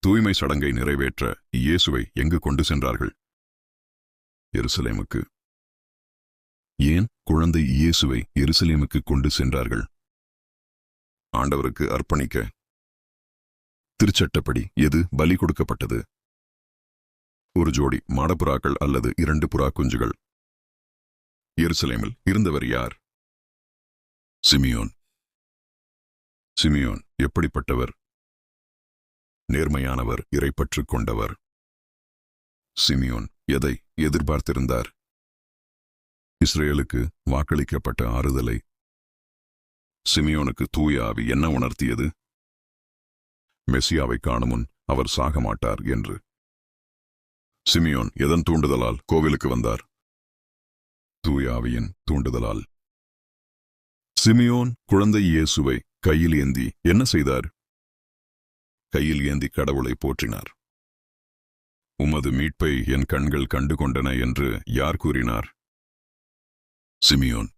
தூய்மை சடங்கை நிறைவேற்ற இயேசுவை எங்கு கொண்டு சென்றார்கள்? எருசலேமுக்கு. ஏன் குழந்தை இயேசுவை எருசலேமுக்கு கொண்டு சென்றார்கள்? ஆண்டவருக்கு அர்ப்பணிக்க. திருச்சட்டப்படி எது பலி கொடுக்கப்பட்டது? ஒரு ஜோடி மாடப்புறாக்கள் அல்லது 2 புறா குஞ்சுகள். எருசலேமில் இருந்தவர் யார்? சிமியோன். சிமியோன் எப்படிப்பட்டவர்? நேர்மையானவர், இறைப்பற்று கொண்டவர். சிமியோன் எதை எதிர்பார்த்திருந்தார்? இஸ்ரேலுக்கு வாக்களிக்கப்பட்ட ஆறுதலை. சிமியோனுக்கு தூய ஆவி என்ன உணர்த்தியது? மெசியாவை காணும் முன் அவர் சாக மாட்டார் என்று. சிமியோன் எதன் தூண்டுதலால் கோவிலுக்கு வந்தார்? தூய ஆவியின் தூண்டுதலால். சிமியோன் குழந்தை இயேசுவை கையில் ஏந்தி என்ன செய்தார்? கையில் ஏந்தி கடவுளை போற்றினார். உமது மீட்பை என் கண்கள் கண்டு கொண்டன என்று யார் கூறினார்? சிமியோன்.